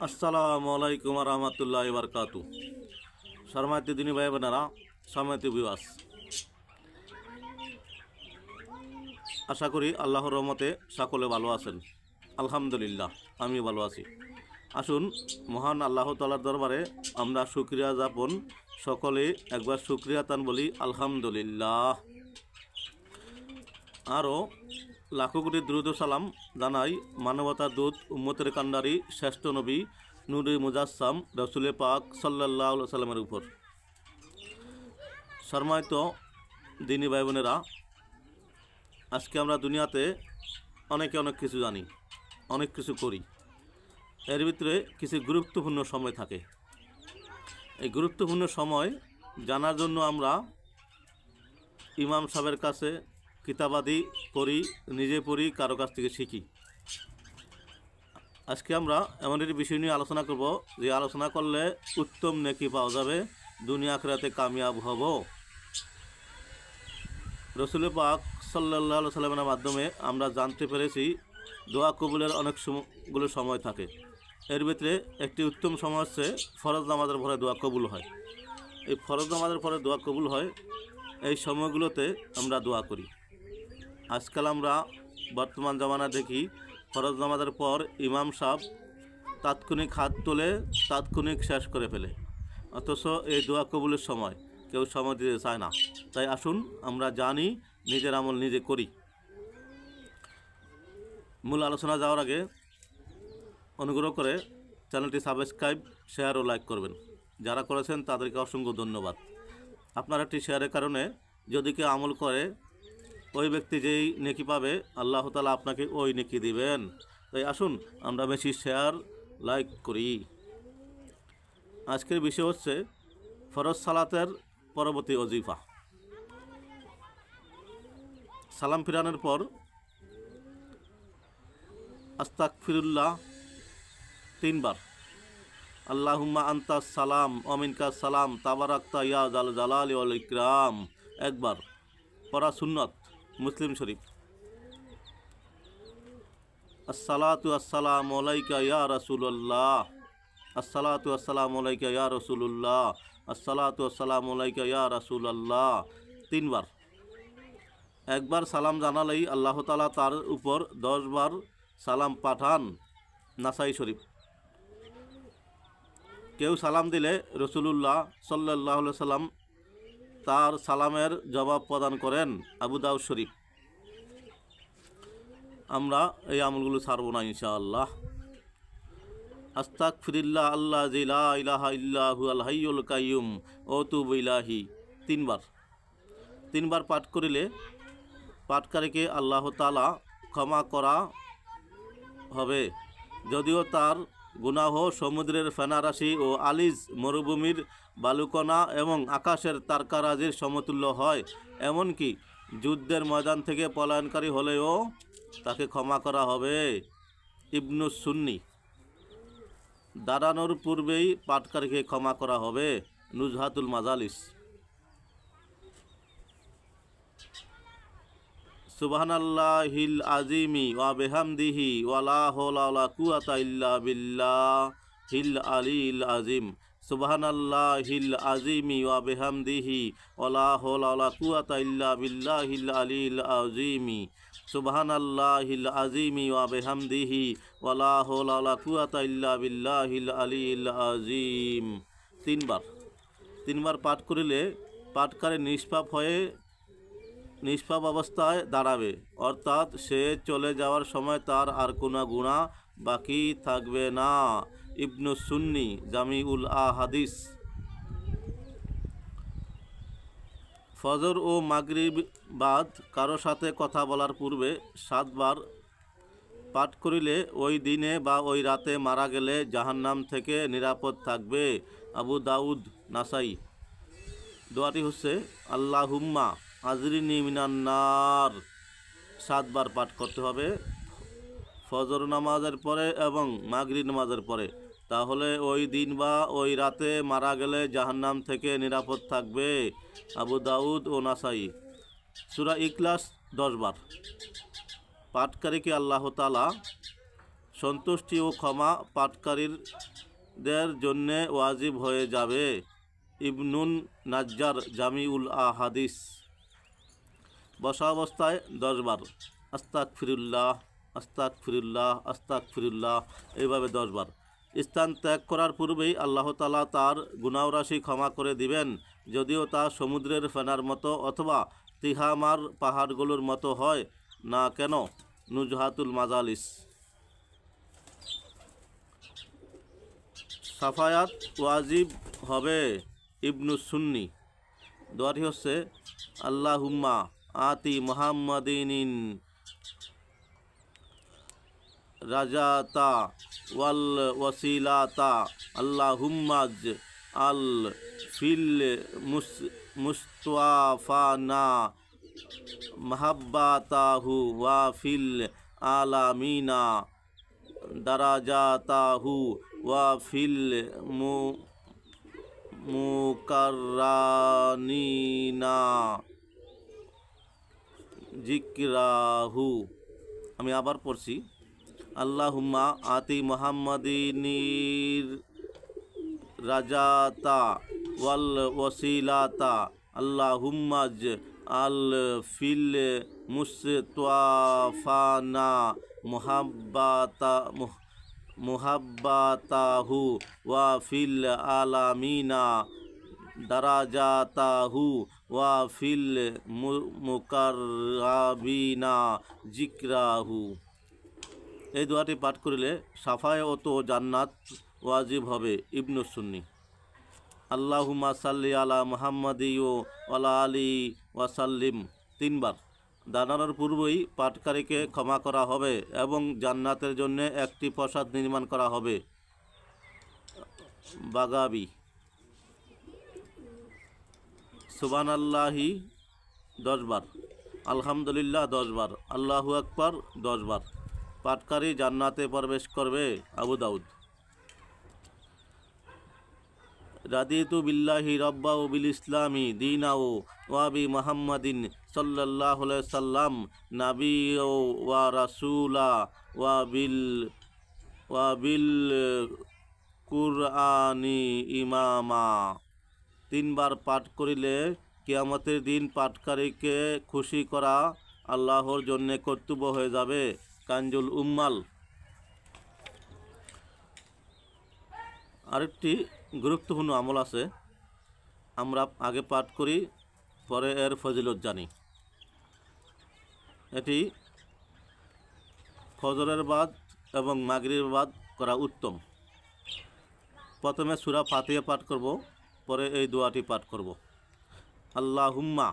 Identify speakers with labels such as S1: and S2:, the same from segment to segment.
S1: আসসালামু আলাইকুম রহমতুল্লাহ বারকাতু। শর্মাতি দিনী ভাই বোনেরা, সম্মানিত ভিউয়ার্স, আশা করি আল্লাহর রহমতে সকলে ভালো আছেন। আলহামদুলিল্লাহ, আমি ভালো আছি। আসুন মহান আল্লাহ তাআলার দরবারে আমরা শুকরিয়া যাপন সকলে একবার শুকরিয়া তান বলি আলহামদুলিল্লাহ। আরও লাখো কোটি দ্রুত সালাম জানাই মানবতার দূত উম্মতের কান্ডারি শ্রেষ্ঠ নবী নূরে মুজাসসাম রসুলে পাক সাল্লাল্লাহু আলাইহি সাল্লামের উপর। সম্মানিত দিনী ভাই বোনেরা, আজকে আমরা দুনিয়াতে অনেকে অনেক কিছু জানি, অনেক কিছু করি। এর ভিতরে কিছু গুরুত্বপূর্ণ সময় থাকে। এই গুরুত্বপূর্ণ সময় জানার জন্য আমরা ইমাম সাহেবের কাছে কিতাবাদি পড়ি, নিজে পড়ি, কারো কাছ থেকে শিখি। আজকে আমরা এমন একটি বিষয় নিয়ে আলোচনা করব যে আলোচনা করলে উত্তম নেকি পাওয়া যাবে, দুনিয়া আখিরাতে কামিয়াব হব। রসুল পাক সাল্লাল্লাহু আলাইহি সাল্লামের মাধ্যমে আমরা জানতে পেরেছি দোয়া কবুলের অনেকগুলো সময় থাকে। এর ভিতরে একটি উত্তম সময় হচ্ছে ফরজ নামাজের পরে দোয়া কবুল হয়। এই ফরজ নামাজের পরে দোয়া কবুল হয়, এই সময়গুলোতে আমরা দোয়া করি। আজকাল আমরা বর্তমান জামানা দেখি ফরজ নামাজের পর ইমাম সাহেব তাৎক্ষণিক হাত তোলে, তাৎক্ষণিক শেষ করে ফেলে, অথচ এই দোয়া কবুলের সময় কেউ সময় দিতে চায় না। তাই আসুন আমরা জানি, নিজের আমল নিজে করি। মূল আলোচনা যাওয়ার আগে অনুগ্রহ করে চ্যানেলটি সাবস্ক্রাইব, শেয়ার ও লাইক করবেন। যারা করেছেন তাদেরকে অসংখ্য ধন্যবাদ। আপনার একটি শেয়ারের কারণে যদি কেউ আমল করে, ওই ব্যক্তি যেই নেকি পাবে, আল্লাহ তাআলা আপনাকে ওই নেকি দিবেন। তাই আসুন আমরা বেশি শেয়ার লাইক করি। আজকের বিষয় হচ্ছে ফরজ সালাতের পরবর্তী ওজিফা। সালাম ফিরানোর পর আস্তাগফিরুল্লাহ 3 বার, আল্লাহুম্মা আনতাস সালাম ওয়া মিনকাস সালাম তাবারাকতা ইয়া জাল জালালি ওয়াল ইকরাম 1 বার পড়া সুন্নত, মুসলিম শরীফ। আসসালাতু আসসালামু আলাইকা ইয়া রাসূলুল্লাহ, আসসালাতু আসসালামু আলাইকা ইয়া রাসূলুল্লাহ, আসসালাতু আসসালামু আলাইকা ইয়া রাসূলুল্লাহ 3 বার। 1 বার সালাম জানালেই আল্লাহ তাআলা তার উপর 10 বার সালাম পাঠান, নাসাই শরীফ। কেউ সালাম দিলে রাসূলুল্লাহ সাল্লাল্লাহু আলাইহি সাল্লাম তার সালামের জবাব প্রদান করেন, আবু দাউদ শরীফ। আমরা এই আমলগুলো ছাড়ব না ইনশাআল্লাহ। আস্তাগফিরুল্লাহ আল্লাযী লা ইলাহা ইল্লা হুয়াল হাইয়ুল কাইয়্যুম ওয়া আতুবু ইলাইহি 3 বার। 3 বার পাঠ করিলে পাঠকারীকে আল্লাহ তাআলা ক্ষমা করা হবে, যদিও তার গুনাহ সমুদ্রের ফেনারাশি ও আলিজ মরুভূমির বালুকণা এবং আকাশের তারকারাজির সমতুল্য হয়। এমনকি যুদ্ধের ময়দান থেকে পলায়নকারী হলেও তাকে ক্ষমা করা হবে। ইবনু সুন্নি। দাঁড়ানোর পূর্বেই পাঠকারীকে ক্ষমা করা হবে, নুজহাতুল মাজালিস। সুবহানাল্লাহিল আযীমি ওয়া বিহামদিহি ওয়া লা হাওলা ওয়া লা কুওয়াতা ইল্লা বিল্লাহিল আলিয়্যিল আযীম। সুবহানাল্লাহিল আযীমি ওয়া বিহামদিহি ওয়া লা হাওলা ওয়া লা কুওয়াতা ইল্লা বিল্লাহিল আলিয়্যিল আযীম। সুবহানাল্লাহিল আযীমি ওয়া বিহামদিহি ওয়া লা হাওলা ওয়া লা কুওয়াতা ইল্লা বিল্লাহিল আলিয়্যিল আযীম 3 বার। 3 বার পাঠ করিলে পাঠকারী নিষ্পাপ অবস্থায় দাঁড়াবে, অর্থাৎ সে চলে যাওয়ার সময় তার আর কোনো গুনাহ বাকি থাকবে না। ইবনু সুন্নি, জামিউল আহাদিস। ফজর ও মাগরিব বাদ কারো সাথে কথা বলার পূর্বে 7 বার পাঠ করিলে ওই দিনে বা ওই রাতে মারা গেলে জাহান্নাম থেকে নিরাপদ থাকবে, আবু দাউদ, নাসাই। দোয়াটি হচ্ছে আল্লাহুম্মা আজরিনি মিনান নার। 7 বার পাঠ করতে হবে ফজর নামাজের পরে এবং মাগরিব নামাজের পরে, তাহলে ওই দিন বা ওই রাতে মারা গেলে জাহান্নাম থেকে নিরাপদ থাকবে, আবু দাউদ ও নাসাই। সূরা ইখলাস 10 বার। পাঠকারীকে আল্লাহ তাআলা সন্তুষ্টি ও ক্ষমা পাঠকারীদের জন্যে ওয়াজিব হয়ে যাবে। ইবনুন নাজ্জার জামিউল আহাদিস। বসা অবস্থায় 10 বার আস্তাগফিরুল্লাহ আস্তাগফিরুল্লাহ আস্তাগফিরুল্লাহ এইভাবে 10 বার। স্থান ত্যাগ করার পূর্বেই আল্লাহ তাআলা তার গুনাহরাশি ক্ষমা করে দিবেন, যদিও তা সমুদ্রের ফেনার মতো অথবা তিহামার পাহাড়গুলোর মতো হয় না কেন। নুজহাতুল মাজালিস। সাফায়াত ওয়াজিব হবে ইবনু সুন্নি। দোয়াটি হচ্ছে আল্লাহুম্মা আতি মুহাম্মাদিনিন রাজাতা ওয়াল ওয়াসিলাতা আল্লাহুম্মাজ আল ফিল মুস্তাফানা মাহাব্বাতাহু ওয়া ফিল আলামিনা দারাজাতাহু ওয়া ফিল মুকাররানিনা জিকরাহু। আমি আবার পড়ছি। আল্লাহুম্মা আতি মুহাম্মাদিনির রাজাতা ওয়াল ওয়াসিলাতা আল্লাহুম্মাজ আল ফিল মুস্তাফানা মুহাব্বাতাহু ওয়া ফিল আলামিনা দারাজাতাহু ওয়া ফিল মুকাররাবিনা জিকরাহু। এই দোয়াটি পাঠ করিলে সাফায়াত ও জান্নাত ওয়াজিব হবে। ইবনু সুন্নি। আল্লাহুম্মা সাল্লি আলা মুহাম্মাদি ওয়ালা আলি ওয়াসাল্লিম 3 বার। দাঁড়ানোর পূর্বেই পাঠকারীকে ক্ষমা করা হবে এবং জান্নাতের জন্য একটি প্রাসাদ নির্মাণ করা হবে। বাগাবি। সুবহানাল্লাহি 10 বার, আলহামদুলিল্লাহ 10 বার, আল্লাহু আকবার 10 বার। পাঠকারী জান্নাতে প্রবেশ করবে। আবু দাউদ। রাদিতু বিল্লাহি রাব্বা ও বিল ইসলামি দীনা ওয়া বি মুহাম্মাদিন সাল্লাল্লাহু আলাইহি সাল্লাম নাবিয়্যা ওয়া রাসূলা ওয়া বিল কুরআনি ইমামা। 3 বার পাঠ করিলে কিয়ামতের দিন পাঠকারীকে খুশি করা আল্লাহর জন্য কর্তব্য হয়ে যাবে। কানজুল উম্মাল। আরেকটি গুরুত্বপূর্ণ আমল আছে, আমরা আগে পাঠ করি পরে এর ফজিলত জানি। এটি ফজরের বাদ এবং মাগরিবের বাদ করা উত্তম। প্রথমে সূরা ফাতিহা পাঠ করব, পরে এই দোয়াটি পাঠ করব। আল্লাহুম্মা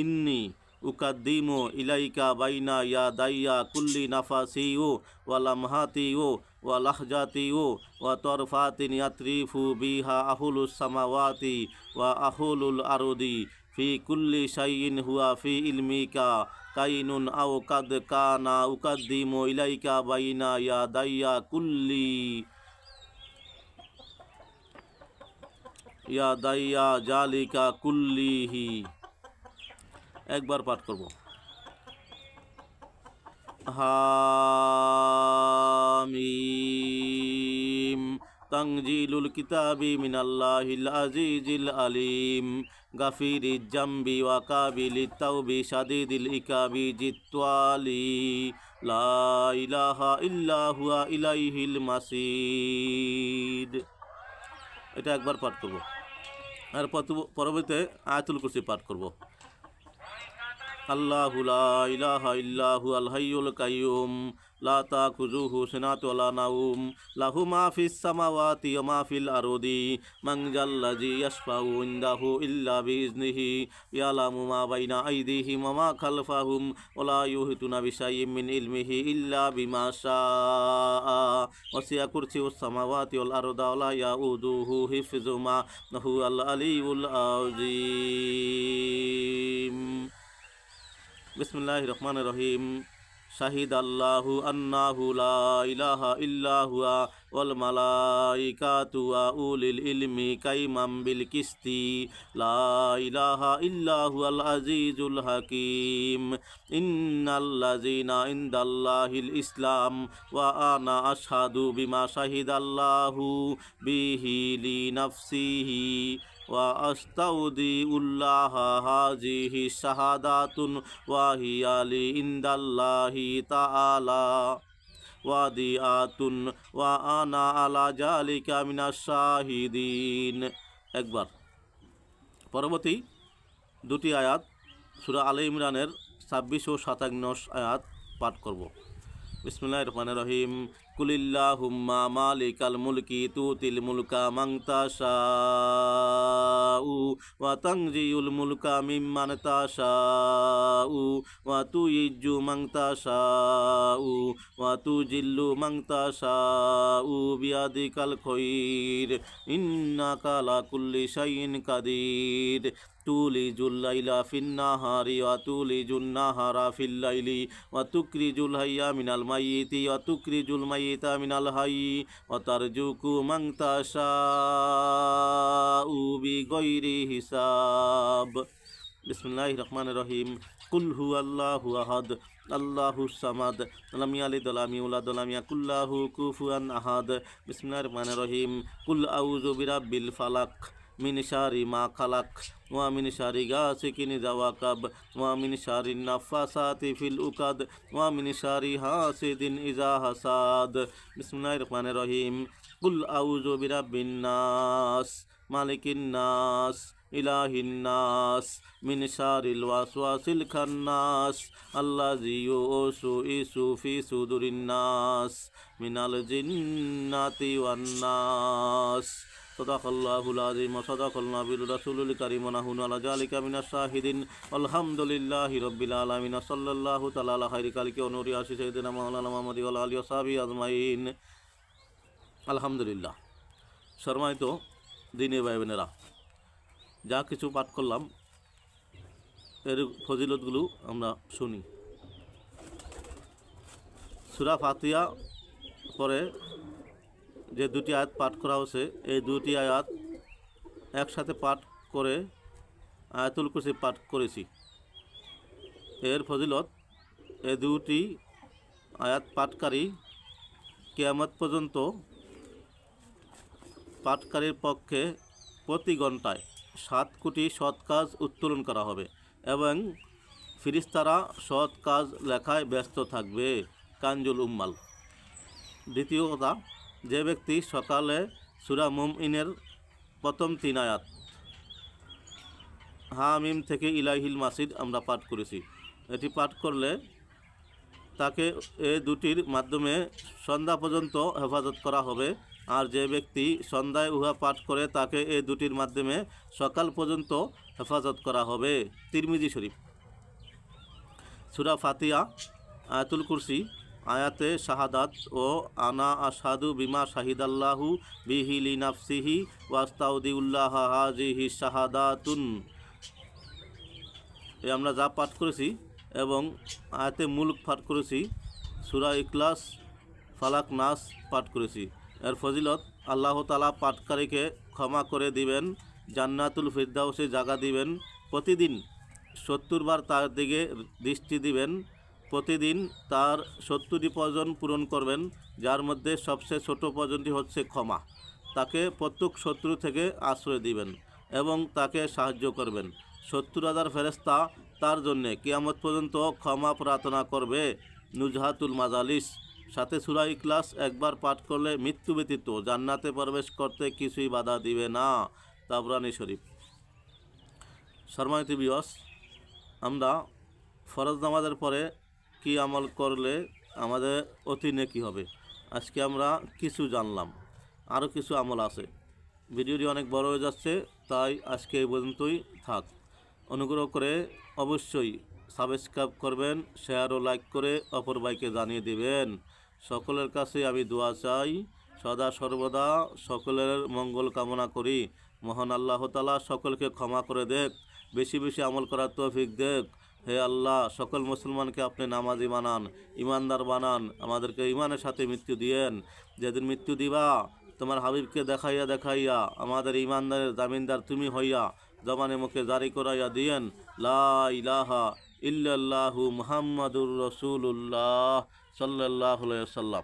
S1: ইন্নি উকাদ্দিমু ইলাইকা বাইনা ইয়া দাইয়া কুল্লি নাফাসিউ ওয়া লামহাতিউ ওয়া লাহজাতিউ ওয়া তরফাতিন ইয়াতরিফু বিহা আহুলুস সামাওয়াতি ওয়া আহুলুল আরদি ফি কুল্লি শাইইন হুয়া ফি ইলমিকা কাইনুন আও কাদ কানা উকাদ্দিমু ইলাইকা বাইনা ইয়া দাইয়া কুল্লি ইয়া দাইয়া জালিকা কুল্লিহি। একবার পাঠ করব। হামিম তানজিলুল কিতাবি মিনাল্লাহিল আজিজিল আলিম গাফিরিজ জামবি ওয়া কাবিলিত তাওবি শাদীদিল ইকাবি জিত্তালি লা ইলাহা ইল্লা হুয়া ইলাইহিল মাসির। এটা একবার পাঠ করব। আর পরবর্তীতে আয়াতুল কুরসি পাঠ করব। আল্লাহু লা ইলাহা ইল্লা হুয়াল হাইয়ুল কাইয়্যুম লা তাখুযুহু সিনাতুন ওয়ালা নাওম লাহু মা ফিস সামাওয়াতি ওয়া মা ফিল আরদি মান জাল্লাযী ইয়াশফাউ ইনদাহু ইল্লা বিইজনিহি ইয়ালামু মা বাইনা আইদিহিম ওয়া মা খালফাহুম ওয়া লা ইউহিতুনা বিশাইইম মিন ইলমিহি ইল্লা বিমা শাআ ওয়াসি'a কুরসিয়ুস সামাওয়াতি ওয়াল আরদা ওয়া লা ইয়াউদুহু হিফযুহুমা ওয়া হুয়াল আলিয়্যুল আযীম। বিসমিল্লাহির রহমানির রহিম। শাহিদাল্লাহু আন্নাহু লা ইলাহা ইল্লা হুয়া ওয়াল মালাইকাতু ওয়া উলিল ইলমি কাইমাম বিল কিসতি লা ইলাহা ইল্লা হুয়াল আজিজুল হাকীম ইন্নাল্লাযীনা ইনদাল্লাহিল ইসলাম ওয়া আনা আশহাদু বিমা শাহিদাল্লাহু বিহি লিনাফসিহি ওয়া আস্তাউদিউল্লাহ হাযিহি শাহাদাতুন ওয়া হিয়া লি ইনদাল্লাহি তাআলা ওয়াদিআতুন ওয়া আনা আলা যালিকা মিনাশ শাহিদিন। একবার। পরবর্তী দুটি আয়াত সূরা আলে ইমরানের 26 ও 57 আয়াত পাঠ করব। বিসমিল্লাহির রহমানির রহিম। কুলিল্লাহুম্মা মালিকাল মুলকি তুতিল মুলকা মান তাশাউ ওয়া তানজিউল মুলকা মিম্মান তাশাউ ওয়া তুইজ্জু মান তাশাউ ওয়া তুজিল্লু মান তাশাউ বিয়াদিকাল খায়র ইন্নাকা আলা কুল্লি শাইইন কাদির তুলিজুল লাইলা ফিন্নাহারি ওয়া তুলিজুন নাহারা ফিল লাইলি ওয়া তুকরিজুল হাইয়া মিনাল মাইয়িতি ওয়া তুকরিজুল মাইয়িতা মিনাল হাইয়ি ওয়া তারজুকু মান তাশাউ বিগাইরি হিসাব। বিসমিল্লাহির রহমানির রহিম। কুল হুয়াল্লাহু আহাদ আল্লাহুস সামাদ লাম ইয়ালিদ ওয়া লাম ইউলাদ ওয়া লাম ইয়াকুল লাহু কুফুয়ান আহাদ। বিসমিল্লাহির রহমানির রহিম। কুল আউযু বিরাব্বিল ফালাক মিন শারি মা খালাক ওয়া মিন শারি গাসিকিন ইযা ওয়াকাব ওয়া মিন শারি নাফাসাতি ফিল উকাদ ওয়া মিন শারি হাসিদিন ইযা হাসাদ। বিসমিল্লাহির রহমানির রহিম। কুল আউযু বিরাব্বিন নাস মালিকিন নাস ইলাহিন নাস মিন শারিল ওয়াসওয়াসিল খান্নাস আল্লাযী ইউওয়াসওয়িসু ফি সুদুরিন নাস মিনাল জিন্নাতি ওয়ান নাস। সাদাকাল্লাহুল আযীম ওয়া সাদাকাল নাবিয়্যুর রাসূলুল কারীম ওয়া নাহনু আলা যালিকা মিনাশ শাহিদিন আলহামদুলিল্লাহি রাব্বিল আলামিন সাল্লাল্লাহু তাআলা আলা খায়রি খালকি ওয়া নূরি আরশি সাইয়্যিদিনা মাওলানা মুহাম্মাদি ওয়া আলা আলিহি ওয়া সাহবিহি আজমাইন। আলহামদুলিল্লাহ। সম্মানিত দ্বীনী ভাই বোনেরা, যা কিছু পাঠ করলাম এর ফজিলতগুলো আমরা শুনি। সূরা ফাতিহা পরে যে দুটি আয়াত পাঠ করা হয়েছে এই দুটি আয়াত একসাথে পাঠ করে আয়াতুল কুরসি পাঠ করেছি। এর ফজিলত, এই দুটি আয়াত পাঠকারী কিয়ামত পর্যন্ত পাঠকারীর পক্ষে প্রতি ঘন্টায় 7 কোটি সৎ কাজ উত্তোলন করা হবে এবং ফিরিস্তারা সৎ কাজ লেখায় ব্যস্ত থাকবে। কানজুল উম্মাল। দ্বিতীয় কথা, যে ব্যক্তি সকালে সূরা মুমিনের প্রথম 3 আয়াত হামিম থেকে ইলাহিল মাসিদ আমরা পাঠ করেছি, এটি পাঠ করলে তাকে এই দুটির মাধ্যমে সন্ধ্যা পর্যন্ত হেফাজত করা হবে। আর যে ব্যক্তি সন্ধ্যায় উহা পাঠ করে তাকে এই দুটির মাধ্যমে সকাল পর্যন্ত হেফাজত করা হবে। তিরমিজি শরীফ। সূরা ফাতিহা আয়াতুল কুরসি আয়াতে শাহাদাত ও আনা আশহাদু বিমা শাহিদাল্লাহু বিহি লিনাফসিহি ওয়া আস্তাউদিউল্লাহ হাযিহি শাহাদাতুন আমরা যা পাঠ করেছি এবং আয়াতে মুলক পাঠ করেছি, সূরা ইখলাস ফালাক নাস পাঠ করেছি। এর ফজিলত, আল্লাহ তাআলা পাঠকারীকে ক্ষমা করে দিবেন, জান্নাতুল ফিরদাউসে জায়গা দিবেন, প্রতিদিন 70 বার তার দিকে দৃষ্টি দিবেন, প্রতিদিন তার 70টি প্রয়োজন পূরণ করবেন, যার মধ্যে সবচেয়ে ছোট প্রয়োজনটি হচ্ছে ক্ষমা। তাকে প্রত্যেক শত্রু থেকে আশ্রয় দিবেন এবং তাকে সাহায্য করবেন। 70,000 ফেরেশতা তার জন্যে কিয়ামত পর্যন্ত ক্ষমা প্রার্থনা করবে। নুজহাতুল মাজালিস। সাথে সূরা ইখলাস একবার পাঠ করলে মৃত্যু ব্যতীত জান্নাতে প্রবেশ করতে কিছুই বাধা দিবে না। তাবরানী শরীফ। সম্মানিত ভিউয়ার্স, আমরা ফরজ নামাজের পরে কি আমল করলে আমাদের অতি নেকি হবে, আজকে আমরা কিছু জানলাম। আরও কিছু আমল আছে। ভিডিওটি অনেক বড় হয়ে যাচ্ছে, তাই আজকে এই পর্যন্তই থাক। অনুগ্রহ করে অবশ্যই সাবস্ক্রাইব করবেন, শেয়ার ও লাইক করে অপর ভাইকে জানিয়ে দিবেন। সকলের কাছে আমি দোয়া চাই, সদা সর্বদা সকলের মঙ্গল কামনা করি। মহান আল্লাহ তাআলা সকলকে ক্ষমা করে দেখ, বেশি বেশি আমল করার তৌফিক দেখ। হে আল্লাহ, সকল মুসলমানকে আপনি নামাজি বানান, ইমানদার বানান, আমাদেরকে ইমানের সাথে মৃত্যু দিয়েন। যেদিন মৃত্যু দিবা তোমার হাবিবকে দেখাইয়া দেখাইয়া আমাদের ইমানদারের জামিনদার তুমি হইয়া জবানে মুখে জারি করাইয়া দিয়েন, লা ইলাহা ইল্লাল্লাহু মুহাম্মাদুর রাসূলুল্লাহ সাল্লাল্লাহু আলাইহি ওয়াসাল্লাম।